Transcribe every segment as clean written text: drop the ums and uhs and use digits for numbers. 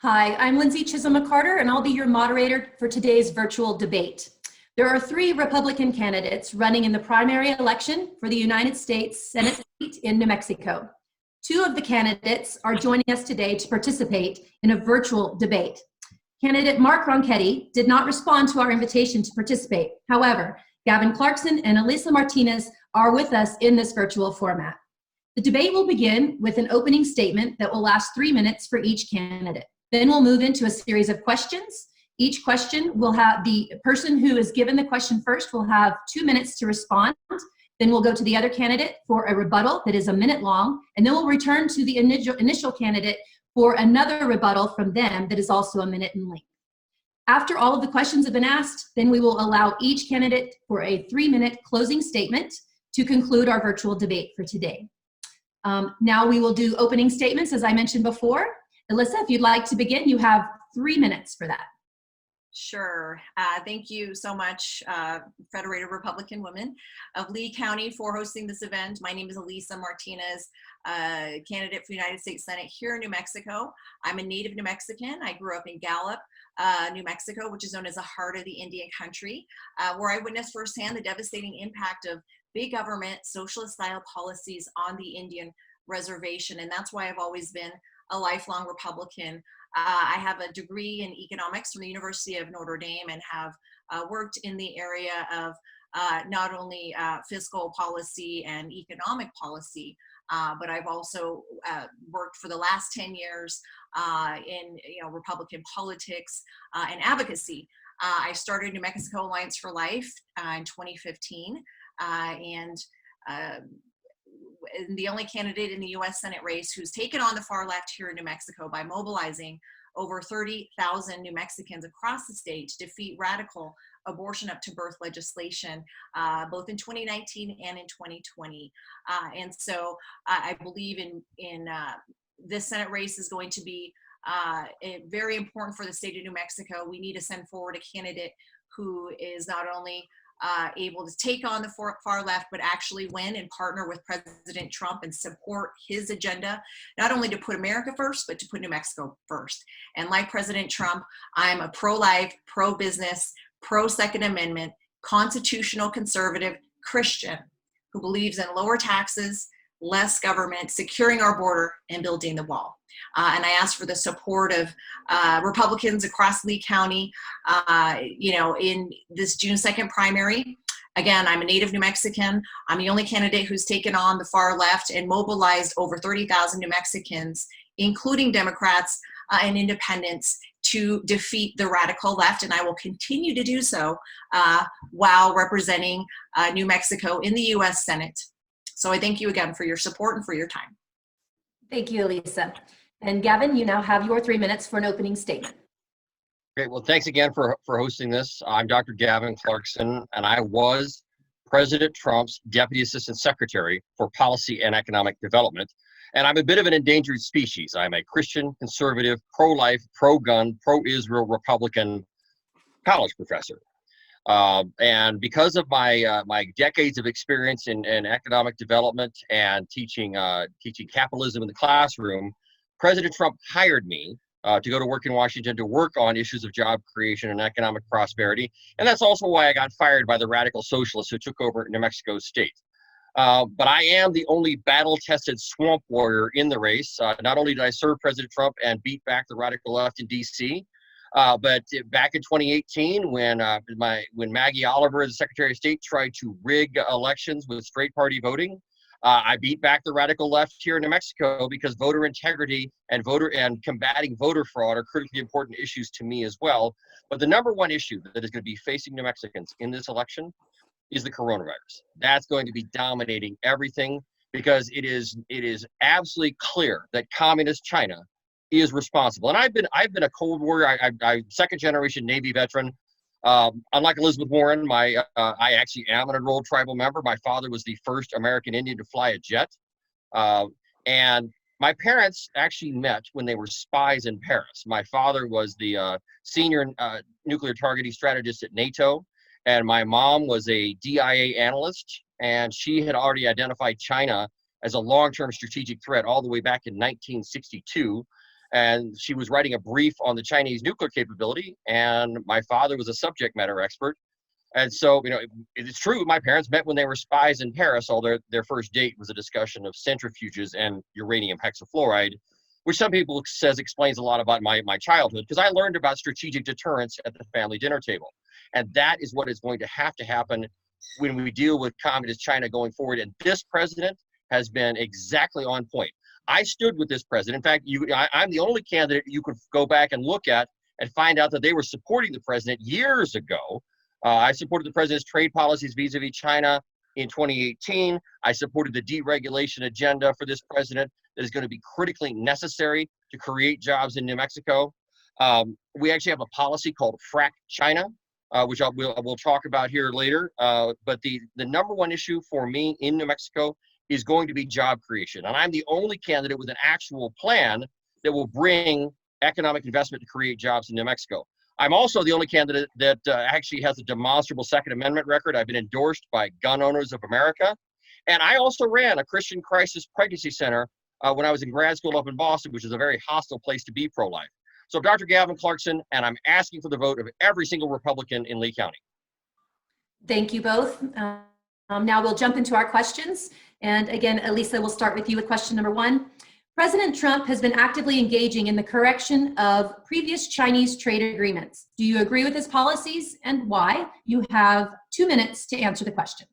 Hi, I'm Lindsay Chisholm-McCarter, and I'll be your moderator for today's virtual debate. There are three Republican candidates running in the primary election for the United States Senate seat in New Mexico. Two of the candidates are joining us today to participate in a virtual debate. Candidate Mark Ronchetti did not respond to our invitation to participate. However, Gavin Clarkson and Elisa Martinez are with us in this virtual format. The debate will begin with an opening statement that will last 3 minutes for each candidate. Then we'll move into a series of questions. Each question will have the person who is given the question first will have 2 minutes to respond. Then we'll go to the other candidate for a rebuttal that is a minute long, and then we'll return to the initial candidate for another rebuttal from them that is also a minute in length. After all of the questions have been asked, then we will allow each candidate for a 3-minute closing statement to conclude our virtual debate for today. Now we will do opening statements, as I mentioned before. Elisa, if you'd like to begin, you have 3 minutes for that. Sure. Thank you so much, Federated Republican Women of Lee County, for hosting this event. My name is Elisa Martinez, candidate for the United States Senate here in New Mexico. I'm a native New Mexican. I grew up in Gallup, New Mexico, which is known as the heart of the Indian country, where I witnessed firsthand the devastating impact of big government, socialist-style policies on the Indian reservation. And that's why I've always been a lifelong Republican. I have a degree in economics from the University of Notre Dame and have worked in the area of not only fiscal policy and economic policy, but I've also worked for the last 10 years in Republican politics and advocacy. I started New Mexico Alliance for Life in 2015, and the only candidate in the U.S. Senate race who's taken on the far left here in New Mexico by mobilizing over 30,000 New Mexicans across the state to defeat radical abortion up to birth legislation, both in 2019 and in 2020. And so I believe in this Senate race is going to be very important for the state of New Mexico. We need to send forward a candidate who is not only able to take on the far left, but actually win and partner with President Trump and support his agenda, not only to put America first, but to put New Mexico first. And like President Trump, I'm a pro-life, pro-business, pro-Second Amendment, constitutional conservative Christian who believes in lower taxes, less government, securing our border, and building the wall. And I ask for the support of Republicans across Lee County, in this June 2nd primary. Again, I'm a native New Mexican. I'm the only candidate who's taken on the far left and mobilized over 30,000 New Mexicans, including Democrats and independents, to defeat the radical left. And I will continue to do so while representing New Mexico in the U.S. Senate. So I thank you again for your support and for your time. Thank you, Elisa. And Gavin, you now have your 3 minutes for an opening statement. Great. Well, thanks again for hosting this. I'm Dr. Gavin Clarkson, and I was President Trump's Deputy Assistant Secretary for Policy and Economic Development. And I'm a bit of an endangered species. I'm a Christian, conservative, pro-life, pro-gun, pro-Israel Republican college professor. And because of my decades of experience in economic development and teaching capitalism in the classroom, President Trump hired me to go to work in Washington to work on issues of job creation and economic prosperity. And that's also why I got fired by the radical socialists who took over New Mexico State. But I am the only battle-tested swamp warrior in the race. Not only did I serve President Trump and beat back the radical left in D.C., but back in 2018, when Maggie Oliver, the Secretary of State, tried to rig elections with straight party voting, I beat back the radical left here in New Mexico because voter integrity and combating voter fraud are critically important issues to me as well. But the number one issue that is going to be facing New Mexicans in this election is the coronavirus. That's going to be dominating everything because it is absolutely clear that communist China is responsible. And I've been a Cold War, I'm second generation Navy veteran. Unlike Elizabeth Warren, I actually am an enrolled tribal member. My father was the first American Indian to fly a jet. And my parents actually met when they were spies in Paris. My father was the senior nuclear targeting strategist at NATO. And my mom was a DIA analyst. And she had already identified China as a long-term strategic threat all the way back in 1962. And she was writing a brief on the Chinese nuclear capability, and my father was a subject matter expert. And so, it's true, my parents met when they were spies in Paris, although their first date was a discussion of centrifuges and uranium hexafluoride, which some people says explains a lot about my childhood, because I learned about strategic deterrence at the family dinner table. And that is what is going to happen when we deal with communist China going forward. And this president has been exactly on point. I stood with this president. In fact, I'm the only candidate you could go back and look at and find out that they were supporting the president years ago. I supported the president's trade policies vis-a-vis China in 2018. I supported the deregulation agenda for this president that is going to be critically necessary to create jobs in New Mexico. We actually have a policy called Frack China, which we'll talk about here later. But the number one issue for me in New Mexico is going to be job creation. And I'm the only candidate with an actual plan that will bring economic investment to create jobs in New Mexico. I'm also the only candidate that actually has a demonstrable Second Amendment record. I've been endorsed by Gun Owners of America. And I also ran a Christian Crisis Pregnancy Center when I was in grad school up in Boston, which is a very hostile place to be pro-life. So I'm Dr. Gavin Clarkson, and I'm asking for the vote of every single Republican in Lee County. Thank you both. Now we'll jump into our questions. And again, Elisa, we'll start with you with question number 1. President Trump has been actively engaging in the correction of previous Chinese trade agreements. Do you agree with his policies, and why? You have 2 minutes to answer the question.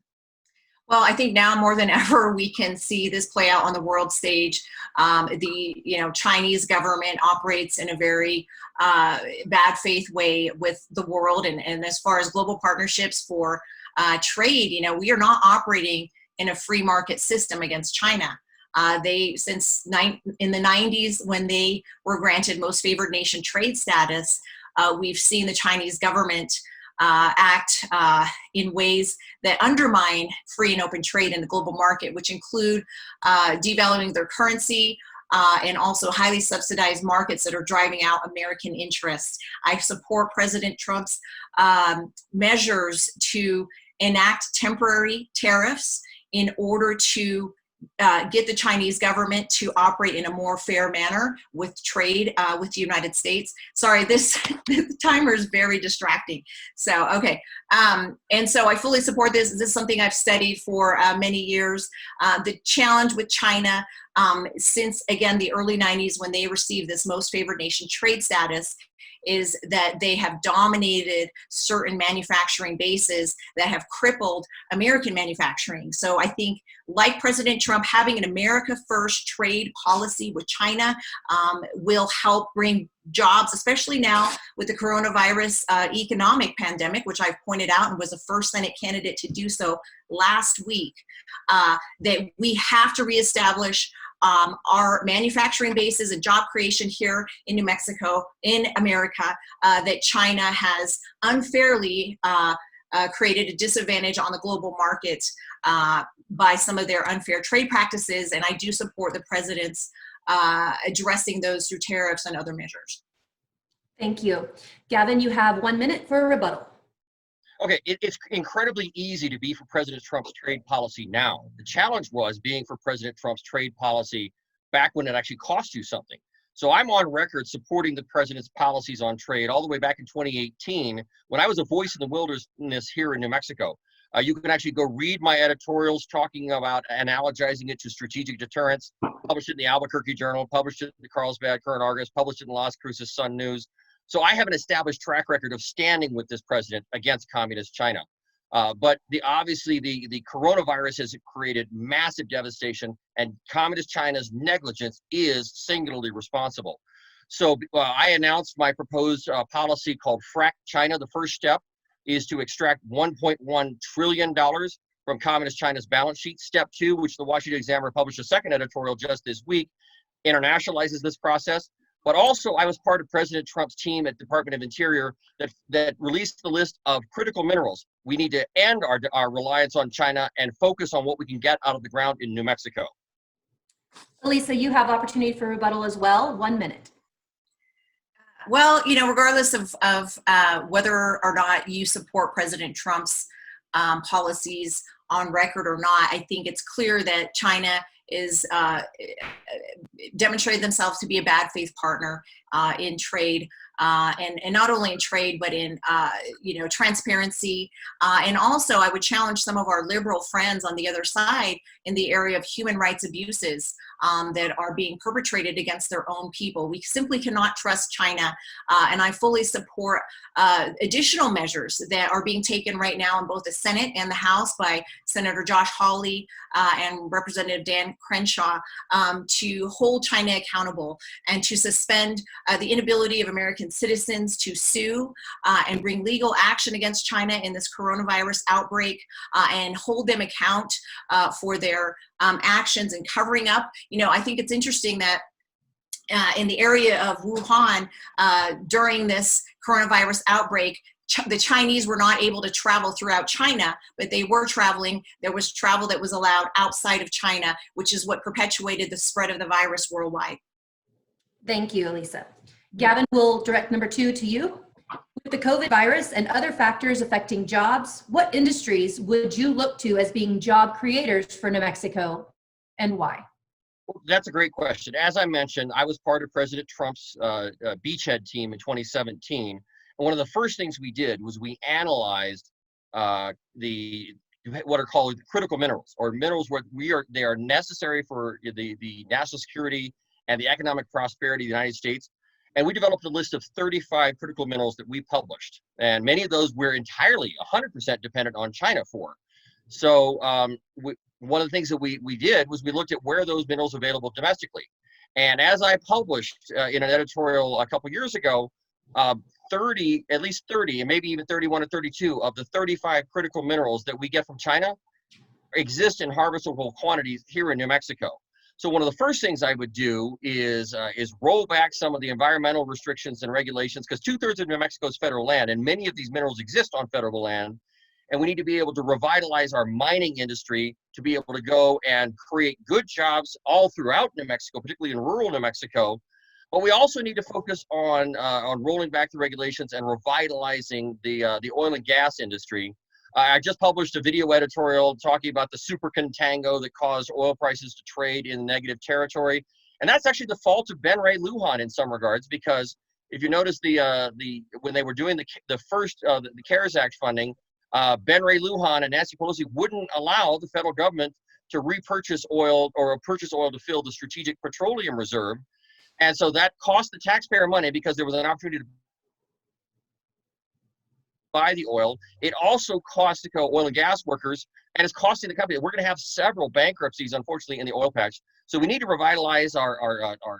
Well, I think now more than ever we can see this play out on the world stage. The Chinese government operates in a very bad faith way with the world, and as far as global partnerships for trade, we are not operating in a free market system against China. In the 90s, when they were granted most favored nation trade status, we've seen the Chinese government act in ways that undermine free and open trade in the global market, which include devaluing their currency and also highly subsidized markets that are driving out American interests. I support President Trump's measures to enact temporary tariffs in order to get the Chinese government to operate in a more fair manner with trade with the United States. Sorry, this timer is very distracting. So, okay. And so I fully support this. This is something I've studied for many years. The challenge with China since, again, the early 90s when they received this most favored nation trade status is that they have dominated certain manufacturing bases that have crippled American manufacturing. So I think, like President Trump, having an America First trade policy with China will help bring jobs, especially now with the coronavirus economic pandemic, which I've pointed out and was the first Senate candidate to do so last week, that we have to reestablish our manufacturing bases and job creation here in New Mexico, in America, that China has unfairly created a disadvantage on the global market by some of their unfair trade practices. And I do support the president's addressing those through tariffs and other measures. Thank you. Gavin, you have 1 minute for a rebuttal. Okay, it's incredibly easy to be for President Trump's trade policy now. The challenge was being for President Trump's trade policy back when it actually cost you something. So I'm on record supporting the president's policies on trade all the way back in 2018 when I was a voice in the wilderness here in New Mexico. You can actually go read my editorials talking about analogizing it to strategic deterrence, published it in the Albuquerque Journal, published it in the Carlsbad Current Argus, published it in Las Cruces Sun News. So I have an established track record of standing with this president against communist China. But obviously the coronavirus has created massive devastation, and communist China's negligence is singularly responsible. So I announced my proposed policy called Frack China. The first step is to extract $1.1 trillion from communist China's balance sheet. Step 2, which the Washington Examiner published a second editorial just this week, internationalizes this process. But also, I was part of President Trump's team at Department of Interior that released the list of critical minerals. We need to end our reliance on China and focus on what we can get out of the ground in New Mexico. Elisa, you have opportunity for rebuttal as well. 1 minute. Well, regardless of whether or not you support President Trump's policies on record or not, I think it's clear that China demonstrated themselves to be a bad faith partner in trade, and not only in trade, but in transparency. And also, I would challenge some of our liberal friends on the other side in the area of human rights abuses that are being perpetrated against their own people. We simply cannot trust China, and I fully support additional measures that are being taken right now in both the Senate and the House by Senator Josh Hawley and Representative Dan Crenshaw to hold China accountable and to suspend the inability of American citizens to sue and bring legal action against China in this coronavirus outbreak, and hold them account for their actions and covering up. I think it's interesting that in the area of Wuhan during this coronavirus outbreak, the Chinese were not able to travel throughout China, but they were traveling. There was travel that was allowed outside of China, which is what perpetuated the spread of the virus worldwide. Thank you, Elisa. Gavin, will direct number 2 to you. With the COVID virus and other factors affecting jobs, what industries would you look to as being job creators for New Mexico, and why? Well, that's a great question. As I mentioned, I was part of President Trump's beachhead team in 2017. And one of the first things we did was we analyzed what are called critical minerals, or minerals where they are necessary for the national security and the economic prosperity of the United States. And we developed a list of 35 critical minerals that we published. And many of those we're entirely 100% dependent on China for. So one of the things that we did was we looked at where those minerals are available domestically. And as I published in an editorial a couple years ago, at least 30, and maybe even 31 or 32 of the 35 critical minerals that we get from China exist in harvestable quantities here in New Mexico. So one of the first things I would do is roll back some of the environmental restrictions and regulations, because 2/3 of New Mexico is federal land, and many of these minerals exist on federal land. And we need to be able to revitalize our mining industry to be able to go and create good jobs all throughout New Mexico, particularly in rural New Mexico. But we also need to focus on rolling back the regulations and revitalizing the oil and gas industry. I just published a video editorial talking about the super contango that caused oil prices to trade in negative territory. And that's actually the fault of Ben Ray Lujan in some regards, because if you notice when they were doing the CARES Act funding, Ben Ray Lujan and Nancy Pelosi wouldn't allow the federal government to repurchase oil or purchase oil to fill the Strategic Petroleum Reserve. And so that cost the taxpayer money because there was an opportunity to buy the oil. It also cost the oil and gas workers, and it's costing the company. We're going to have several bankruptcies, unfortunately, in the oil patch. So we need to revitalize our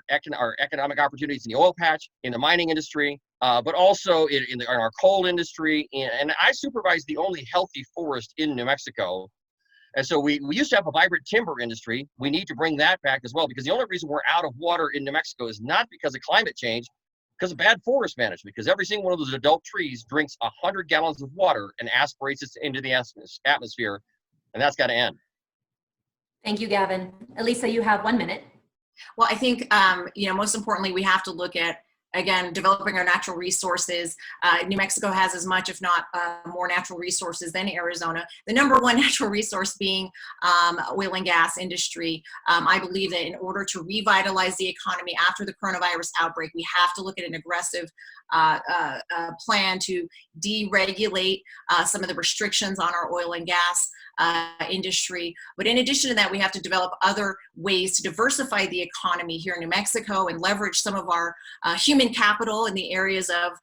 economic opportunities in the oil patch, in the mining industry, but also in our coal industry. And I supervise the only healthy forest in New Mexico. And so we used to have a vibrant timber industry. We need to bring that back as well, because the only reason we're out of water in New Mexico is not because of climate change, because of bad forest management, because every single one of those adult trees drinks 100 gallons of water and aspirates it into the atmosphere, and that's got to end. Thank you, Gavin. Elisa, you have 1 minute. Well, I think, most importantly, we have to look at, again, developing our natural resources. New Mexico has as much, if not more natural resources than Arizona. The number one natural resource being oil and gas industry. I believe that in order to revitalize the economy after the coronavirus outbreak, we have to look at an aggressive plan to deregulate some of the restrictions on our oil and gas industry. But in addition to that, we have to develop other ways to diversify the economy here in New Mexico and leverage some of our human capital in the areas of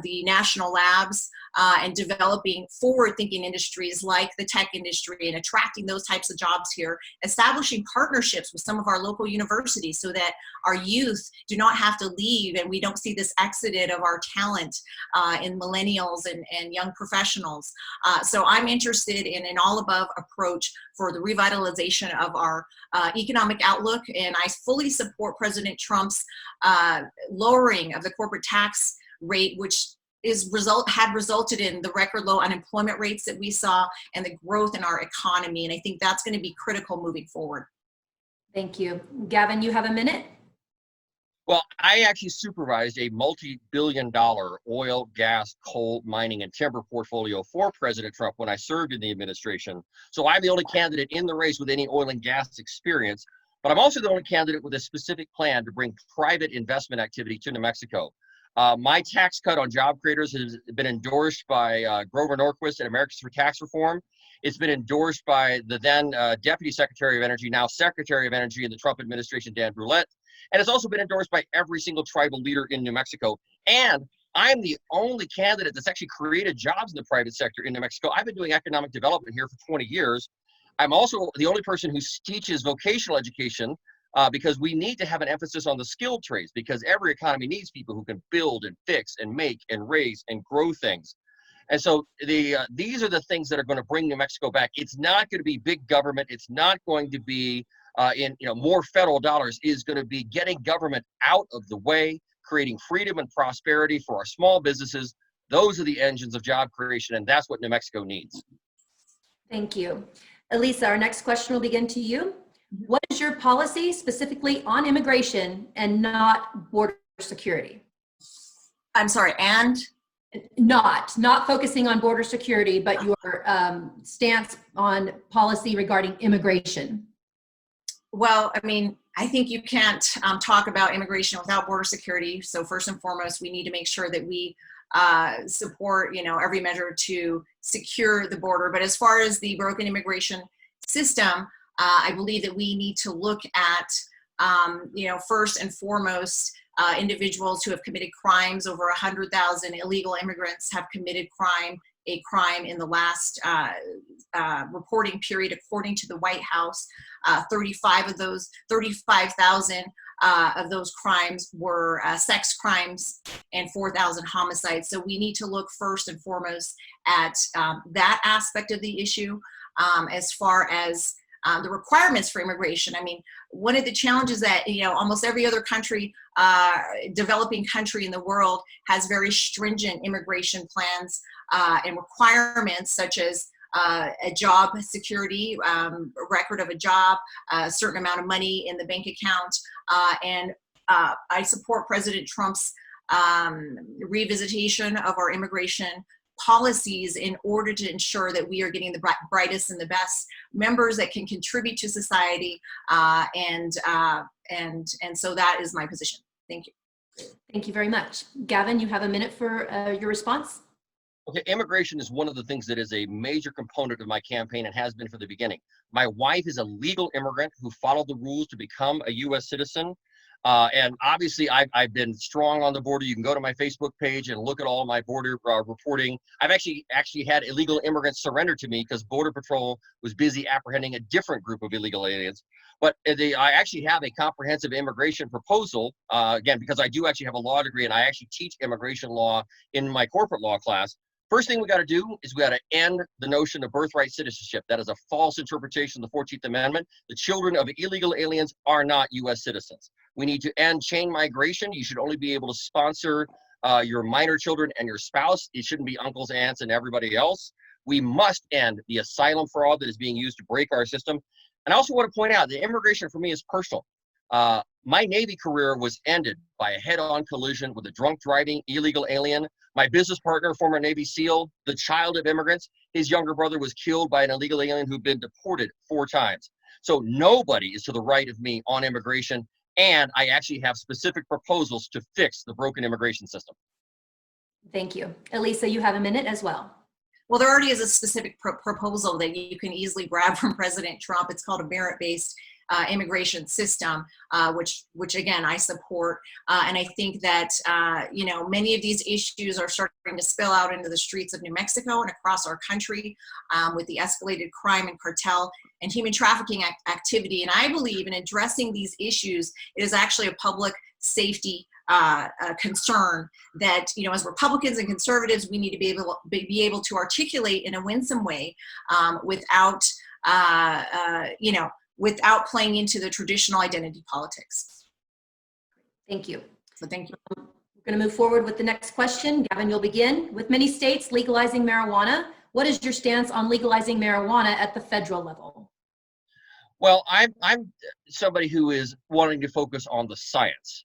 the national labs and developing forward-thinking industries like the tech industry and attracting those types of jobs here, establishing partnerships with some of our local universities so that our youth do not have to leave and we don't see this exodus of our talent in millennials and young professionals. So I'm interested in an all-above approach for the revitalization of our economic outlook, and I fully support President Trump's lowering of the corporate tax rate, which had resulted in the record low unemployment rates that we saw and the growth in our economy. And I think that's going to be critical moving forward. Thank you. Gavin, you have 1 minute. Well, I actually supervised a multi-billion-dollar oil, gas, coal, mining, and timber portfolio for President Trump when I served in the administration. So I'm the only candidate in the race with any oil and gas experience, but I'm also the only candidate with a specific plan to bring private investment activity to New Mexico. My tax cut on job creators has been endorsed by Grover Norquist and Americans for Tax Reform. It's been endorsed by the then Deputy Secretary of Energy, now Secretary of Energy in the Trump administration, Dan Brulette. And it's also been endorsed by every single tribal leader in New Mexico. And I'm the only candidate that's actually created jobs in the private sector in New Mexico. I've been doing economic development here for 20 years. I'm also the only person who teaches vocational education because we need to have an emphasis on the skilled trades because every economy needs people who can build and fix and make and raise and grow things. And so these are the things that are going to bring New Mexico back. It's not going to be big government. It's not going to be more federal dollars. Is going to be getting government out of the way, creating freedom and prosperity for our small businesses. Those are the engines of job creation, and that's what New Mexico needs. Thank you. Elisa, our next question will begin to you. What is your policy specifically on immigration and not border security? I'm sorry, and? Not focusing on border security, but your stance on policy regarding immigration. Well, I mean, I think you can't talk about immigration without border security. So first and foremost, we need to make sure that we support, every measure to secure the border. But as far as the broken immigration system, I believe that we need to look at, first and foremost, individuals who have committed crimes. Over 100,000 illegal immigrants have committed a crime in the last reporting period, according to the White House. 35,000 of those crimes were sex crimes and 4,000 homicides. So we need to look first and foremost at that aspect of the issue. As far as the requirements for immigration, I mean, one of the challenges that, almost every other country, developing country in the world has very stringent immigration plans and requirements such as a job security, record of a job, a certain amount of money in the bank account. And I support President Trump's revisitation of our immigration policies in order to ensure that we are getting the brightest and the best members that can contribute to society. And so that is my position. Thank you. Thank you very much. Gavin, you have a minute for your response. Okay, immigration is one of the things that is a major component of my campaign and has been from the beginning. My wife is a legal immigrant who followed the rules to become a U.S. citizen. And obviously, I've been strong on the border. You can go to my Facebook page and look at all my border reporting. I've actually had illegal immigrants surrender to me because Border Patrol was busy apprehending a different group of illegal aliens. But I actually have a comprehensive immigration proposal, again, because I do actually have a law degree and I actually teach immigration law in my corporate law class. First thing we got to do is we got to end the notion of birthright citizenship. That is a false interpretation of the 14th Amendment. The children of illegal aliens are not U.S. citizens. We need to end chain migration. You should only be able to sponsor your minor children and your spouse. It shouldn't be uncles, aunts, and everybody else. We must end the asylum fraud that is being used to break our system. And I also want to point out that immigration for me is personal. My Navy career was ended by a head-on collision with a drunk driving illegal alien. My business partner, former Navy SEAL, the child of immigrants, his younger brother was killed by an illegal alien who'd been deported 4 times. So nobody is to the right of me on immigration, and I actually have specific proposals to fix the broken immigration system. Thank you. Elisa, you have a minute as well. Well, there already is a specific proposal that you can easily grab from President Trump. It's called a merit-based immigration system, which again, I support. And I think that, many of these issues are starting to spill out into the streets of New Mexico and across our country with the escalated crime and cartel and human trafficking activity. And I believe in addressing these issues, it is actually a public safety concern that, as Republicans and conservatives, we need to be able to articulate in a winsome way without playing into the traditional identity politics. Thank you. So thank you. We're going to move forward with the next question. Gavin, you'll begin. With many states legalizing marijuana, what is your stance on legalizing marijuana at the federal level? Well, I'm somebody who is wanting to focus on the science.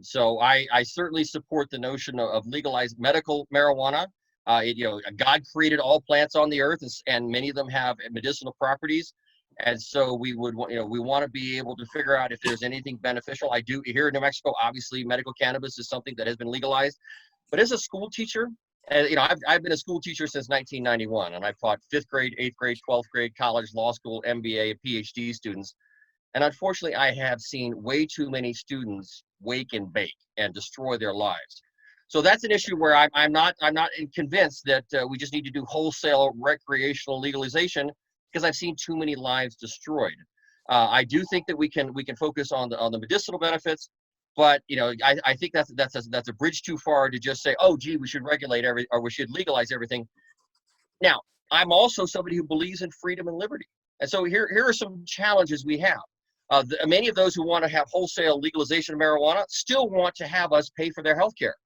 So I certainly support the notion of legalized medical marijuana. God created all plants on the earth, and many of them have medicinal properties. And so we want to be able to figure out if there's anything beneficial. I do here in New Mexico, obviously, medical cannabis is something that has been legalized. But as a school teacher, and I've been a school teacher since 1991, and I've taught 5th grade, 8th grade, 12th grade, college, law school, MBA, and PhD students. And unfortunately, I have seen way too many students wake and bake and destroy their lives. So that's an issue where I'm not convinced that we just need to do wholesale recreational legalization, because I've seen too many lives destroyed. I do think that we can focus on the medicinal benefits. But I think that's a bridge too far to just say, oh, gee, we should we should legalize everything. Now, I'm also somebody who believes in freedom and liberty, and so here are some challenges we have. Many of those who want to have wholesale legalization of marijuana still want to have us pay for their health care.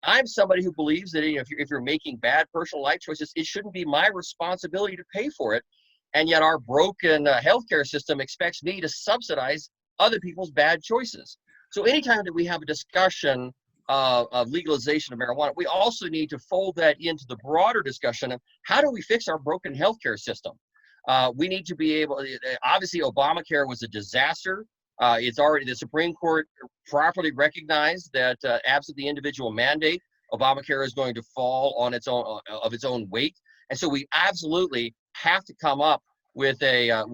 I'm somebody who believes that if you're making bad personal life choices, it shouldn't be my responsibility to pay for it, and yet our broken healthcare system expects me to subsidize other people's bad choices. So anytime that we have a discussion of legalization of marijuana, we also need to fold that into the broader discussion of how do we fix our broken healthcare system. We need to be able, obviously Obamacare was a disaster. It's already, the Supreme Court properly recognized that absent the individual mandate, Obamacare is going to fall on its own weight. And so we absolutely have to come up with a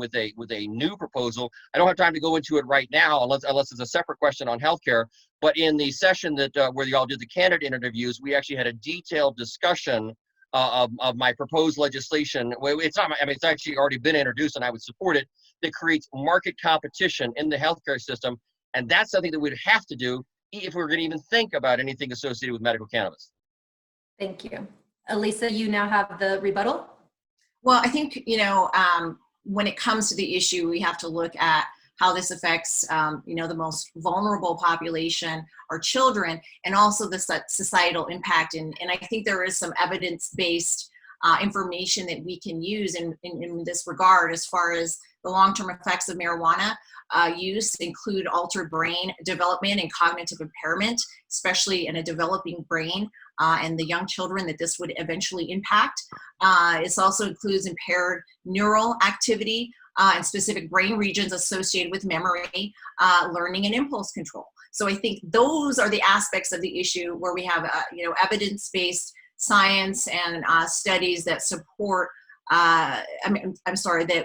new proposal. I don't have time to go into it right now, unless it's a separate question on healthcare. But in the session that where y'all did the candidate interviews, we actually had a detailed discussion of my proposed legislation. It's not, I mean, it's actually already been introduced, and I would support it. That creates market competition in the healthcare system, and that's something that we'd have to do if we're going to even think about anything associated with medical cannabis. Thank you. Elisa, you now have the rebuttal. Well, I think, when it comes to the issue, we have to look at how this affects, the most vulnerable population, our children, and also the societal impact. And I think there is some evidence-based information that we can use in this regard, as far as the long-term effects of marijuana use include altered brain development and cognitive impairment, especially in a developing brain, and the young children that this would eventually impact. It also includes impaired neural activity and specific brain regions associated with memory, learning, and impulse control. So I think those are the aspects of the issue where we have, evidence-based science and studies that support that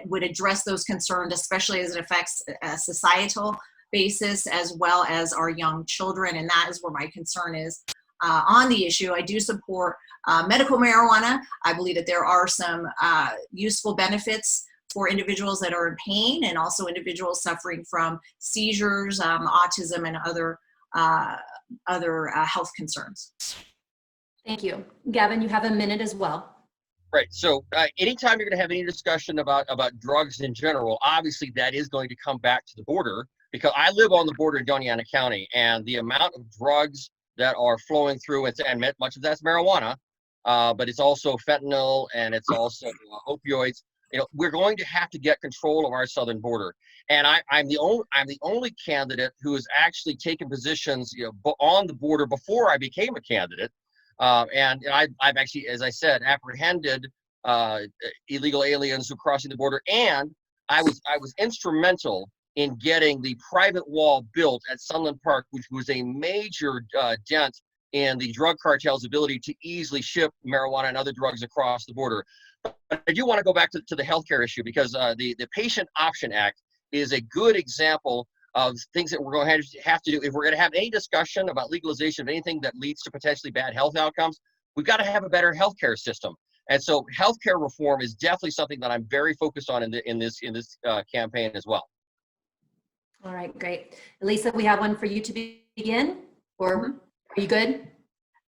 would address those concerns, especially as it affects a societal basis as well as our young children. And that is where my concern is on the issue. I do support medical marijuana. I believe that there are some useful benefits for individuals that are in pain, and also individuals suffering from seizures, autism, and other health concerns. Thank you. Gavin, you have a minute as well. Right. So anytime you're going to have any discussion about drugs in general, obviously that is going to come back to the border, because I live on the border in Doña Ana County, and the amount of drugs that are flowing through, and much of that's marijuana, but it's also fentanyl, and it's also opioids. We're going to have to get control of our southern border. And I'm the only candidate who has actually taken positions on the border before I became a candidate. And I've actually, as I said, apprehended illegal aliens who are crossing the border, and I was instrumental in getting the private wall built at Sunland Park, which was a major dent in the drug cartel's ability to easily ship marijuana and other drugs across the border. But I do want to go back to the healthcare issue, because the Patient Option Act is a good example of things that we're going to have to do. If we're going to have any discussion about legalization of anything that leads to potentially bad health outcomes, we've got to have a better healthcare system. And so healthcare reform is definitely something that I'm very focused on in this campaign as well. All right, great. Elisa, we have one for you to begin, or are you good?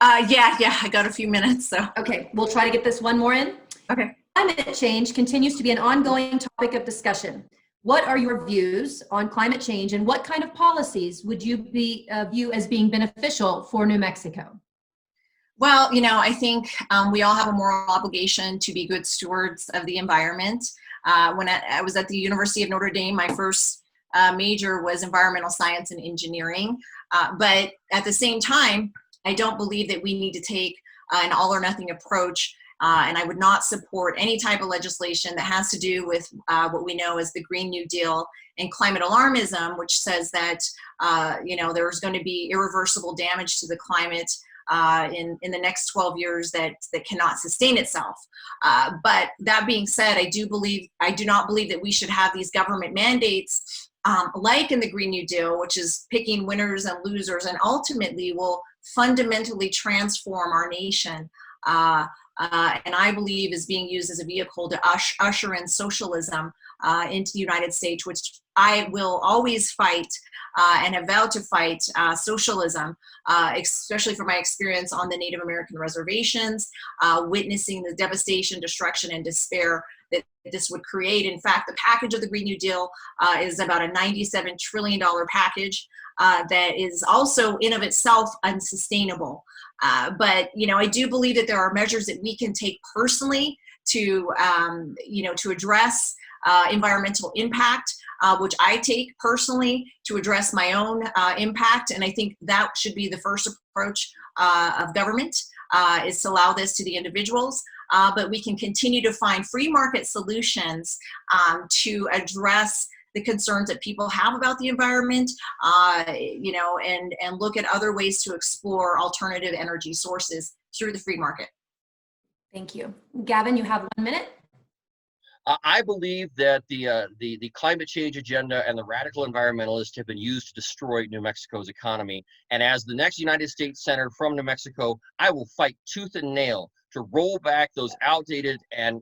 Yeah, I got a few minutes, so. Okay, we'll try to get this one more in. Okay. Climate change continues to be an ongoing topic of discussion. What are your views on climate change, and what kind of policies would you view as being beneficial for New Mexico? Well, I think we all have a moral obligation to be good stewards of the environment. When I was at the University of Notre Dame, my first major was environmental science and engineering. But at the same time, I don't believe that we need to take an all or nothing approach. And I would not support any type of legislation that has to do with what we know as the Green New Deal and climate alarmism, which says that there's going to be irreversible damage to the climate in the next 12 years that cannot sustain itself. But that being said, I do not believe that we should have these government mandates like in the Green New Deal, which is picking winners and losers, and ultimately will fundamentally transform our nation. And I believe is being used as a vehicle to usher in socialism into the United States, which I will always fight and have vowed to fight socialism, especially from my experience on the Native American reservations, witnessing the devastation, destruction, and despair that this would create. In fact, the package of the Green New Deal is about a $97 trillion package that is also in of itself unsustainable. But I do believe that there are measures that we can take personally to address environmental impact, which I take personally to address my own impact. And I think that should be the first approach of government, is to allow this to the individuals. But we can continue to find free market solutions to address the concerns that people have about the environment, and look at other ways to explore alternative energy sources through the free market. Thank you. Gavin, you have 1 minute. I believe that the climate change agenda and the radical environmentalists have been used to destroy New Mexico's economy. And as the next United States Senator from New Mexico, I will fight tooth and nail to roll back those outdated and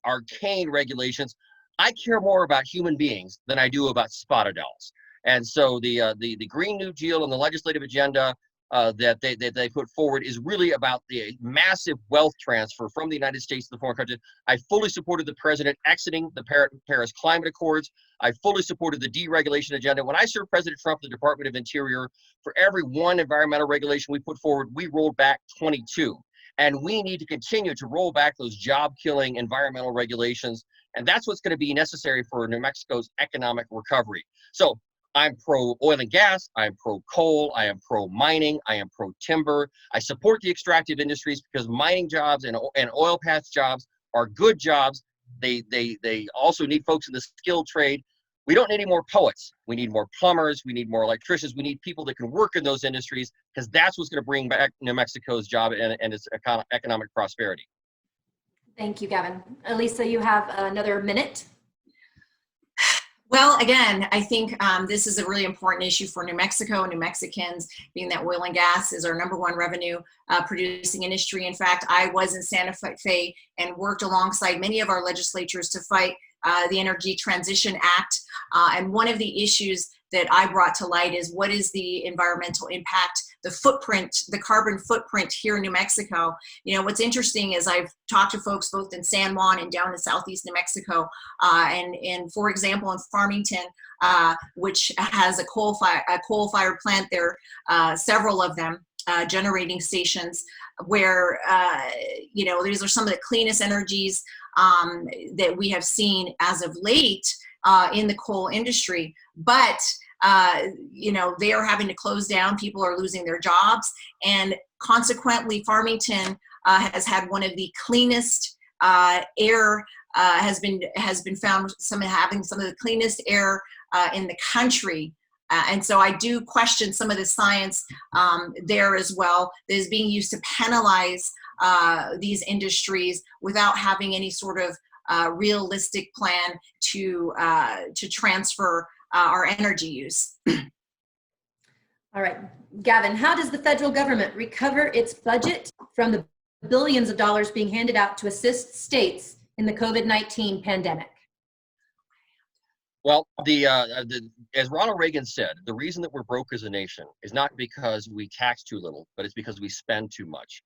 arcane regulations. I care more about human beings than I do about spotted owls. And so the Green New Deal and the legislative agenda that they put forward is really about the massive wealth transfer from the United States to the foreign countries. I fully supported the president exiting the Paris Climate Accords. I fully supported the deregulation agenda. When I served President Trump in the Department of Interior, for every one environmental regulation we put forward, we rolled back 22. And we need to continue to roll back those job-killing environmental regulations. And that's what's going to be necessary for New Mexico's economic recovery. So I'm pro oil and gas, I am pro coal, I am pro mining, I am pro timber. I support the extractive industries because mining jobs and oil patch jobs are good jobs. They also need folks in the skilled trade. We don't need any more poets. We need more plumbers, we need more electricians, we need people that can work in those industries, because that's what's going to bring back New Mexico's job and its economic prosperity. Thank you, Gavin. Elisa, you have another minute. Well, again, I think this is a really important issue for New Mexico and New Mexicans, being that oil and gas is our #1 revenue producing industry. In fact, I was in Santa Fe and worked alongside many of our legislatures to fight the Energy Transition Act. And one of the issues that I brought to light is what is the environmental impact, the footprint, the carbon footprint here in New Mexico. What's interesting is I've talked to folks both in San Juan and down in southeast New Mexico. And for example, in Farmington, which has a coal-fired plant there, several of them, generating stations where, these are some of the cleanest energies that we have seen as of late in the coal industry. But they are having to close down. People are losing their jobs, and consequently, Farmington has had one of the cleanest air. Has been found having some of the cleanest air in the country. And so I do question some of the science there as well that is being used to penalize these industries without having any sort of realistic plan to transfer our energy use. All right, Gavin, how does the federal government recover its budget from the billions of dollars being handed out to assist states in the COVID-19 pandemic? Well, as Ronald Reagan said, the reason that we're broke as a nation is not because we tax too little, but it's because we spend too much.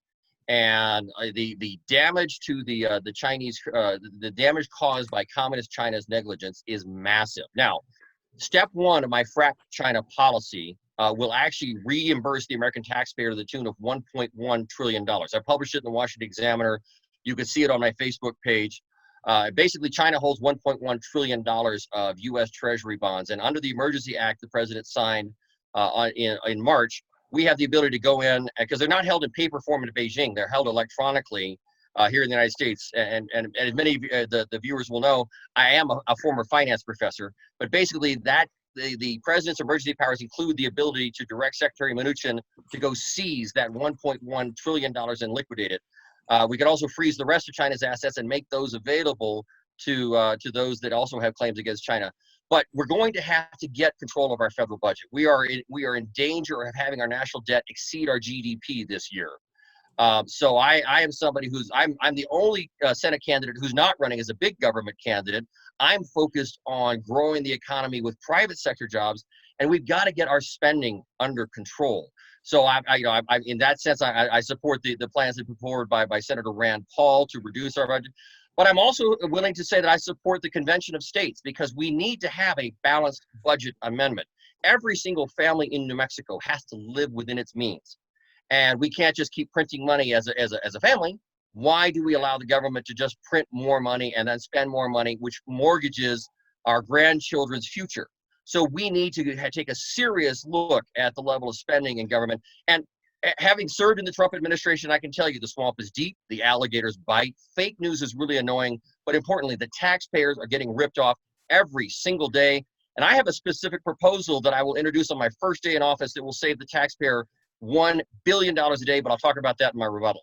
And the damage to the Chinese, the damage caused by communist China's negligence is massive. Now, step one of my frat China policy will actually reimburse the American taxpayer to the tune of $1.1 trillion. I published it in the Washington Examiner. You can see it on my Facebook page. Basically, China holds $1.1 trillion of U.S. Treasury bonds. And under the Emergency Act the president signed in March, we have the ability to go in, because they're not held in paper form in Beijing. They're held electronically here in the United States. And as many of the viewers will know, I am a former finance professor. But basically, the president's emergency powers include the ability to direct Secretary Mnuchin to go seize that $1.1 trillion and liquidate it. We could also freeze the rest of China's assets and make those available to those that also have claims against China. But we're going to have to get control of our federal budget. We are in danger of having our national debt exceed our GDP this year. So I am somebody I'm the only Senate candidate who's not running as a big government candidate. I'm focused on growing the economy with private sector jobs, and we've got to get our spending under control. So in that sense, I support the plans that put forward by Senator Rand Paul to reduce our budget. But I'm also willing to say that I support the Convention of States, because we need to have a balanced budget amendment. Every single family in New Mexico has to live within its means. And we can't just keep printing money as a family. Why do we allow the government to just print more money and then spend more money, which mortgages our grandchildren's future? So we need to take a serious look at the level of spending in government. And having served in the Trump administration, I can tell you the swamp is deep, the alligators bite, fake news is really annoying, but importantly, the taxpayers are getting ripped off every single day. And I have a specific proposal that I will introduce on my first day in office that will save the taxpayer $1 billion a day, but I'll talk about that in my rebuttal.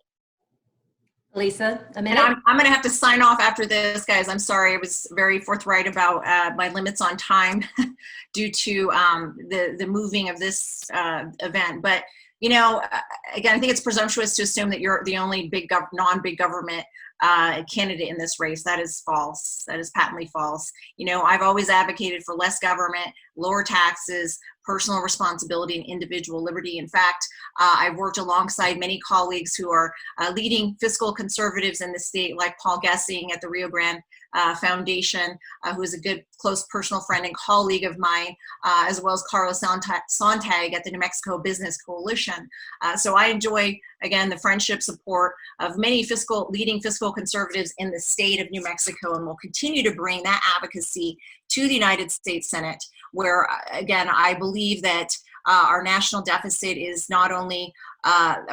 Elisa, a minute. And I'm going to have to sign off after this, guys. I'm sorry. I was very forthright about my limits on time due to the moving of this event. But, you know, again, I think it's presumptuous to assume that you're the only non-big government candidate in this race. That is false. That is patently false. You know, I've always advocated for less government, lower taxes, personal responsibility, and individual liberty. In fact, I've worked alongside many colleagues who are leading fiscal conservatives in the state, like Paul Gessing at the Rio Grande Foundation, who is a good, close personal friend and colleague of mine, as well as Carlos Sontag at the New Mexico Business Coalition. So I enjoy, again, the friendship support of many leading fiscal conservatives in the state of New Mexico, and will continue to bring that advocacy to the United States Senate, where, again, I believe that our national deficit is not only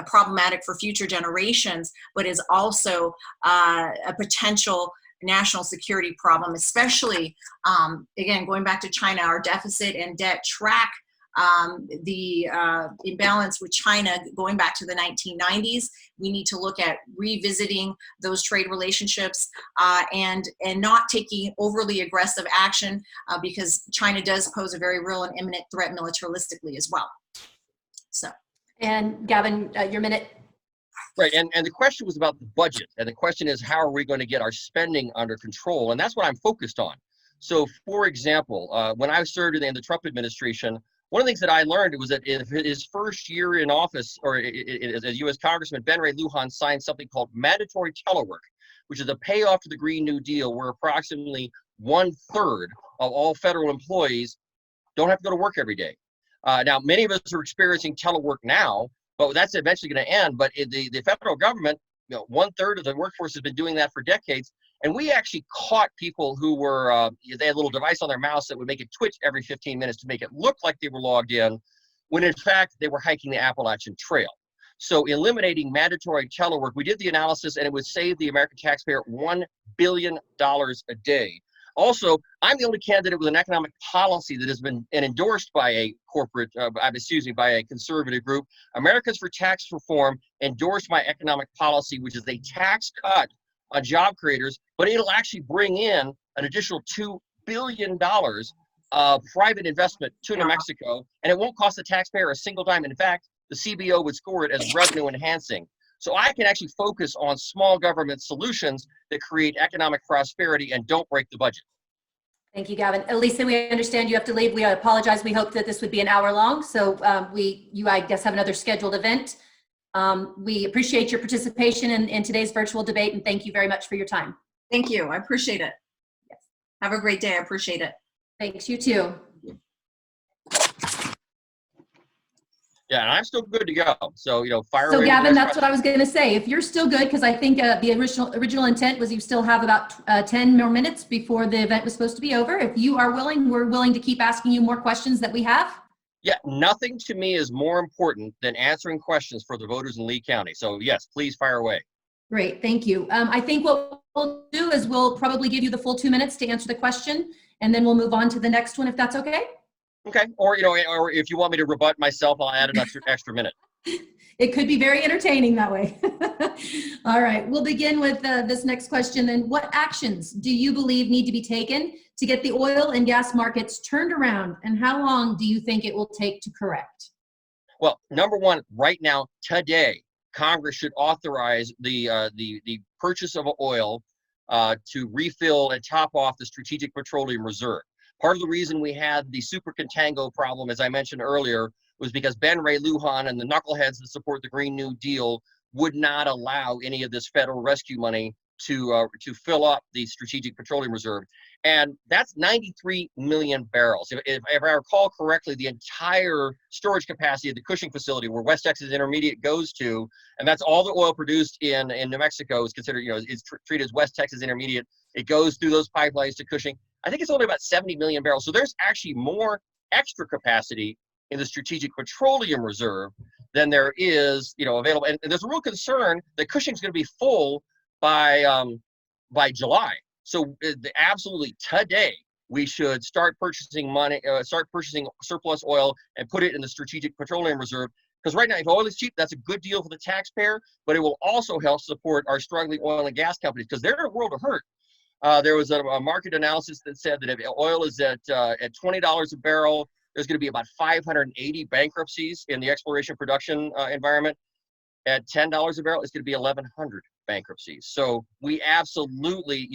problematic for future generations, but is also a potential national security problem, especially, again, going back to China, our deficit and debt track the imbalance with China going back to the 1990s. We need to look at revisiting those trade relationships and not taking overly aggressive action because China does pose a very real and imminent threat militaristically as well. So. And Gavin, your minute. Right, and the question was about the budget, and the question is, how are we going to get our spending under control? And that's what I'm focused on. So, for example, when I served in the Trump administration, one of the things that I learned was that in his first year in office, or as a U.S. Congressman, Ben Ray Lujan signed something called mandatory telework, which is a payoff to the Green New Deal, where approximately 1/3 of all federal employees don't have to go to work every day. Now, many of us are experiencing telework now, but that's eventually going to end. But in the federal government, 1/3 of the workforce has been doing that for decades. And we actually caught people who were, they had a little device on their mouse that would make it twitch every 15 minutes to make it look like they were logged in, when in fact they were hiking the Appalachian Trail. So eliminating mandatory telework, we did the analysis, and it would save the American taxpayer $1 billion a day. Also, I'm the only candidate with an economic policy that has been endorsed by a by a conservative group. Americans for Tax Reform endorsed my economic policy, which is a tax cut on job creators, but it'll actually bring in an additional $2 billion of private investment to New Mexico, and it won't cost the taxpayer a single dime. In fact, the CBO would score it as revenue enhancing. So I can actually focus on small government solutions that create economic prosperity and don't break the budget. Thank you, Gavin. Elisa, we understand you have to leave. We apologize. We hoped that this would be an hour long. So you, I guess, have another scheduled event. We appreciate your participation in today's virtual debate, and thank you very much for your time. Thank you. I appreciate it. Yes. Have a great day. I appreciate it. Thanks. You too. Yeah, and I'm still good to go. So, fire away. So with the Gavin, next that's what I was going to say. If you're still good, because I think the original intent was you still have about 10 more minutes before the event was supposed to be over. If you are willing, we're willing to keep asking you more questions that we have. Yeah, nothing to me is more important than answering questions for the voters in Lee County. So yes, please fire away. Great, thank you. I think what we'll do is we'll probably give you the full 2 minutes to answer the question, and then we'll move on to the next one if that's okay. Okay, or or if you want me to rebut myself, I'll add an extra minute. It could be very entertaining that way. All right, we'll begin with this next question then. What actions do you believe need to be taken to get the oil and gas markets turned around, and how long do you think it will take to correct? Well, number one, right now, today, Congress should authorize the purchase of oil to refill and top off the Strategic Petroleum Reserve. Part of the reason we had the super contango problem, as I mentioned earlier, was because Ben Ray Lujan and the knuckleheads that support the Green New Deal would not allow any of this federal rescue money to fill up the Strategic Petroleum Reserve. And that's 93 million barrels. If I recall correctly, the entire storage capacity of the Cushing facility where West Texas Intermediate goes to, and that's all the oil produced in New Mexico is considered, is treated as West Texas Intermediate. It goes through those pipelines to Cushing. I think it's only about 70 million barrels. So there's actually more extra capacity in the Strategic Petroleum Reserve than there is, available. And there's a real concern that Cushing's going to be full by July. So absolutely today we should start purchasing surplus oil and put it in the Strategic Petroleum Reserve. Because right now, if oil is cheap, that's a good deal for the taxpayer, but it will also help support our struggling oil and gas companies because they're in a world of hurt. There was a market analysis that said that if oil is at $20 a barrel, there's going to be about 580 bankruptcies in the exploration production environment. At $10 a barrel, it's going to be 1,100 bankruptcies. So we absolutely,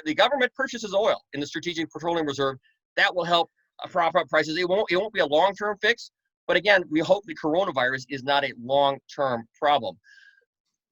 the government purchases oil in the Strategic Petroleum Reserve. That will help prop up prices. It won't be a long-term fix, but again, we hope the coronavirus is not a long-term problem.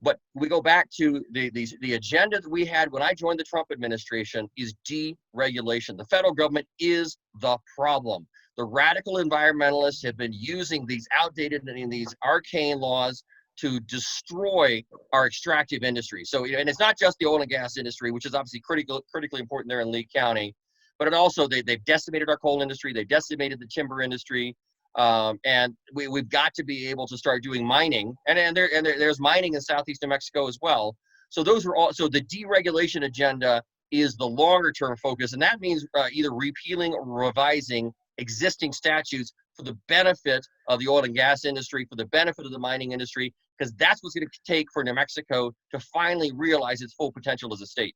But we go back to the agenda that we had when I joined the Trump administration is deregulation. The federal government is the problem. The radical environmentalists have been using these outdated and these arcane laws to destroy our extractive industry. So, and it's not just the oil and gas industry, which is obviously critically important there in Lee County, but it also, they've decimated our coal industry, they've decimated the timber industry, and we've got to be able to start doing mining, and there's mining in southeast New Mexico as well. So those are all. So the deregulation agenda is the longer term focus, and that means either repealing or revising existing statutes for the benefit of the oil and gas industry, for the benefit of the mining industry, because that's what's going to take for New Mexico to finally realize its full potential as a state.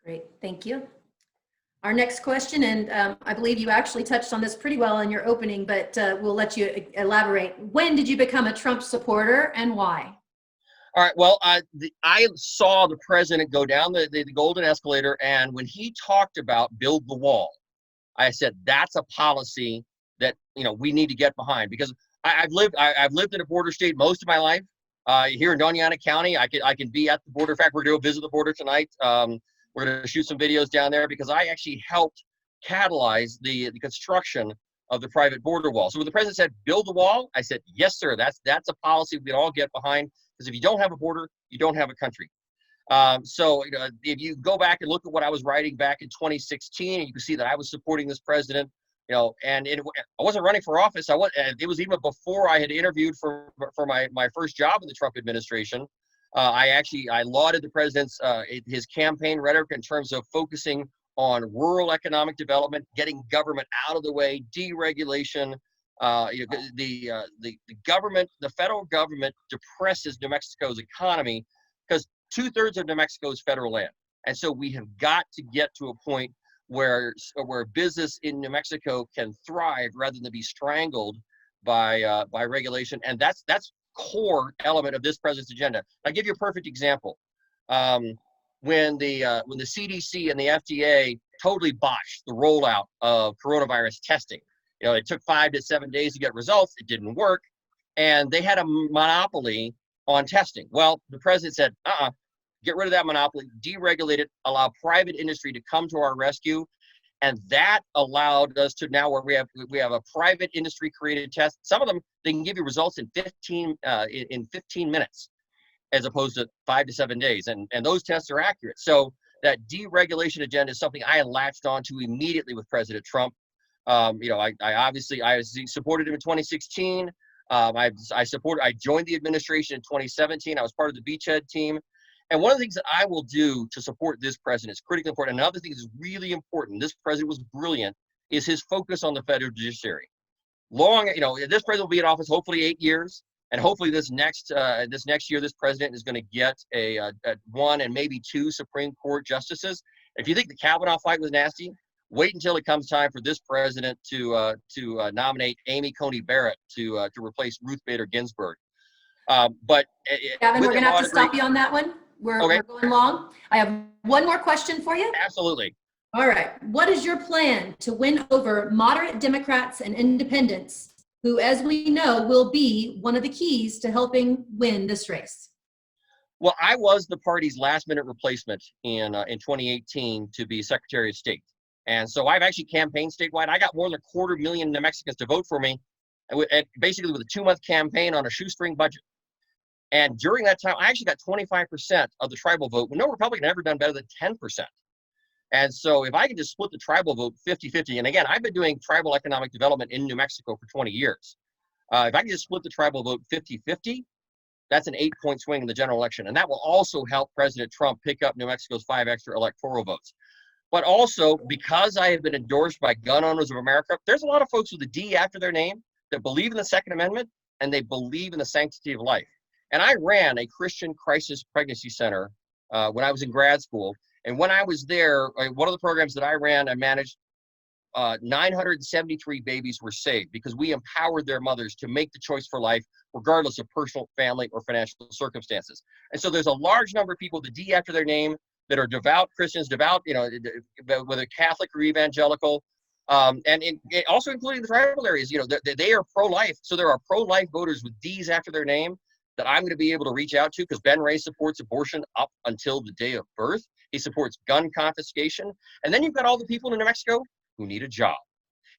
Great, thank you. Our next question, and I believe you actually touched on this pretty well in your opening, but we'll let you elaborate. When did you become a Trump supporter and why? All right, well, I saw the president go down the golden escalator, and when he talked about build the wall, I said, that's a policy that we need to get behind, because I've lived in a border state most of my life. Here in Doña Ana County, I can be at the border. In fact, we're going to visit the border tonight. We're going to shoot some videos down there because I actually helped catalyze the construction of the private border wall. So when the president said build the wall, I said, yes, sir. That's a policy we can all get behind, because if you don't have a border, you don't have a country. So if you go back and look at what I was writing back in 2016, you can see that I was supporting this president. And I wasn't running for office. It was even before I had interviewed for my first job in the Trump administration. I lauded the president's his campaign rhetoric in terms of focusing on rural economic development, getting government out of the way, deregulation. The government, the federal government, depresses New Mexico's economy because 2/3 of New Mexico is federal land, and so we have got to get to a point where business in New Mexico can thrive rather than be strangled by regulation, and that's core element of this president's agenda. I'll give you a perfect example. When the CDC and the FDA totally botched the rollout of coronavirus testing, it took 5 to 7 days to get results. It didn't work, and they had a monopoly on testing. Well, the president said, get rid of that monopoly, deregulate it, allow private industry to come to our rescue. And that allowed us to now where we have a private industry created test. Some of them, they can give you results in 15 minutes, as opposed to 5 to 7 days. And those tests are accurate. So that deregulation agenda is something I latched onto immediately with President Trump. I supported him in 2016. I joined the administration in 2017. I was part of the beachhead team. And one of the things that I will do to support this president is critically important. Another thing is really important. This president was brilliant, is his focus on the federal judiciary. This president will be in office hopefully 8 years. And hopefully this next year, this president is going to get a one and maybe two Supreme Court justices. If you think the Kavanaugh fight was nasty, wait until it comes time for this president to nominate Amy Coney Barrett to replace Ruth Bader Ginsburg. Gavin, we're going to have to stop you on that one. We're going long. I have one more question for you. Absolutely. All right. What is your plan to win over moderate Democrats and independents, who, as we know, will be one of the keys to helping win this race? Well, I was the party's last-minute replacement in 2018 to be Secretary of State. And so I've actually campaigned statewide. I got more than 250,000 New Mexicans to vote for me, basically with a 2-month campaign on a shoestring budget. And during that time, I actually got 25% of the tribal vote. No Republican ever done better than 10%. And so if I can just split the tribal vote 50-50, and again, I've been doing tribal economic development in New Mexico for 20 years. If I can just split the tribal vote 50-50, that's an 8-point swing in the general election. And that will also help President Trump pick up New Mexico's 5 extra electoral votes. But also, because I have been endorsed by Gun Owners of America, there's a lot of folks with a D after their name that believe in the Second Amendment and they believe in the sanctity of life. And I ran a Christian crisis pregnancy center when I was in grad school. And when I was there, one of the programs that I ran and managed, 973 babies were saved because we empowered their mothers to make the choice for life, regardless of personal, family, or financial circumstances. And so there's a large number of people with the D after their name that are devout Christians, whether Catholic or evangelical, and also including the tribal areas. They are pro-life. So there are pro-life voters with D's after their name that I'm going to be able to reach out to, because Ben Ray supports abortion up until the day of birth. He supports gun confiscation. And then you've got all the people in New Mexico who need a job.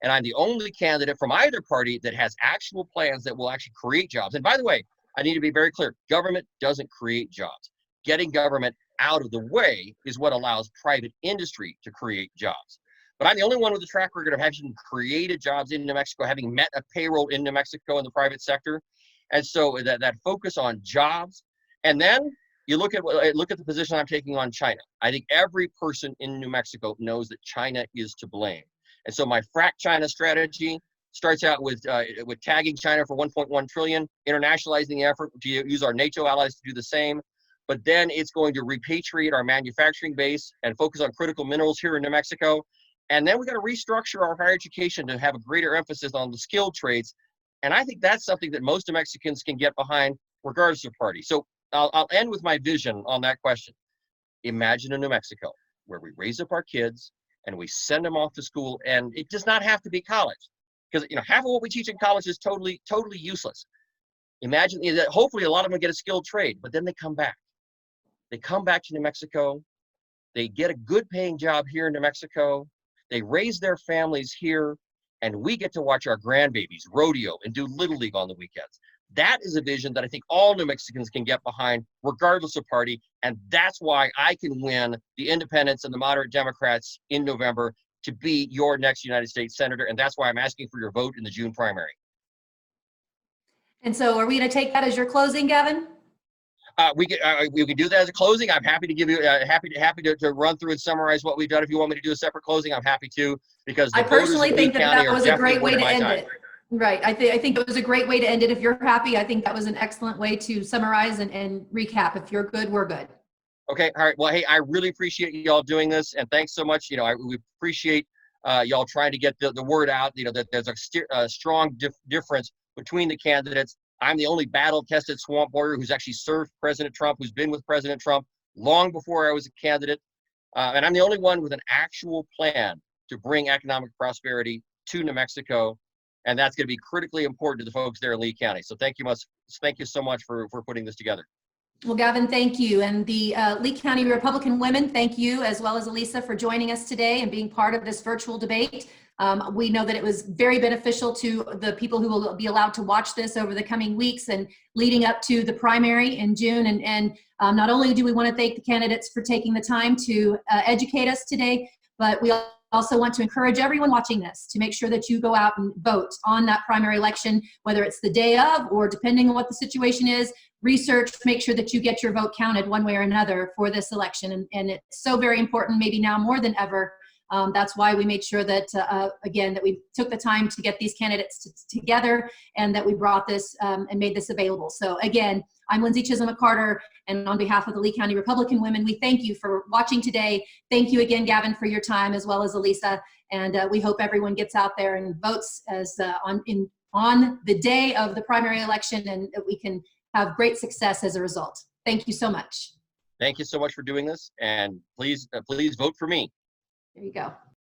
And I'm the only candidate from either party that has actual plans that will actually create jobs. And by the way, I need to be very clear. Government doesn't create jobs. Getting government out of the way is what allows private industry to create jobs. But I'm the only one with a track record of having created jobs in New Mexico, having met a payroll in New Mexico in the private sector. And so that focus on jobs. And then you look at the position I'm taking on China. I think every person in New Mexico knows that China is to blame. And so my frack China strategy starts out with tagging China for 1.1 trillion, internationalizing the effort to use our NATO allies to do the same. But then it's going to repatriate our manufacturing base and focus on critical minerals here in New Mexico. And then we got to restructure our higher education to have a greater emphasis on the skilled trades. And I think that's something that most New Mexicans can get behind, regardless of party. So I'll end with my vision on that question. Imagine a New Mexico where we raise up our kids and we send them off to school, and it does not have to be college, because half of what we teach in college is totally useless. Imagine that hopefully a lot of them get a skilled trade, but then they come back. They come back to New Mexico. They get a good paying job here in New Mexico. They raise their families here, and we get to watch our grandbabies rodeo and do Little League on the weekends. That is a vision that I think all New Mexicans can get behind, regardless of party. And that's why I can win the independents and the moderate Democrats in November to be your next United States Senator. And that's why I'm asking for your vote in the June primary. And so are we going to take that as your closing, Gavin? We can do that as a closing. I'm happy to give you happy to run through and summarize what we've done. If you want me to do a separate closing, I'm happy to, because I personally think that was a great way to end it. Right. I think it was a great way to end it. If you're happy, I think that was an excellent way to summarize and recap. If you're good, we're good. Okay. All right. Well, hey, I really appreciate y'all doing this, and thanks so much. We appreciate y'all trying to get the word out. That there's a strong difference between the candidates. I'm the only battle-tested swamp warrior who's actually served President Trump, who's been with President Trump long before I was a candidate. And I'm the only one with an actual plan to bring economic prosperity to New Mexico. And that's going to be critically important to the folks there in Lee County. So thank you so much for putting this together. Well, Gavin, thank you. And the Lee County Republican women, thank you, as well as Elisa, for joining us today and being part of this virtual debate. We know that it was very beneficial to the people who will be allowed to watch this over the coming weeks and leading up to the primary in June. And not only do we want to thank the candidates for taking the time to educate us today, but we also want to encourage everyone watching this to make sure that you go out and vote on that primary election, whether it's the day of or depending on what the situation is. Research, make sure that you get your vote counted one way or another for this election. And it's so very important, maybe now more than ever. That's why we made sure that, again, that we took the time to get these candidates together and that we brought this and made this available. So again, I'm Lindsay Chisholm-McCarter, and on behalf of the Lee County Republican Women, we thank you for watching today. Thank you again, Gavin, for your time, as well as Elisa. And we hope everyone gets out there and votes as on the day of the primary election, and that we can have great success as a result. Thank you so much. Thank you so much for doing this, and please vote for me. There you go.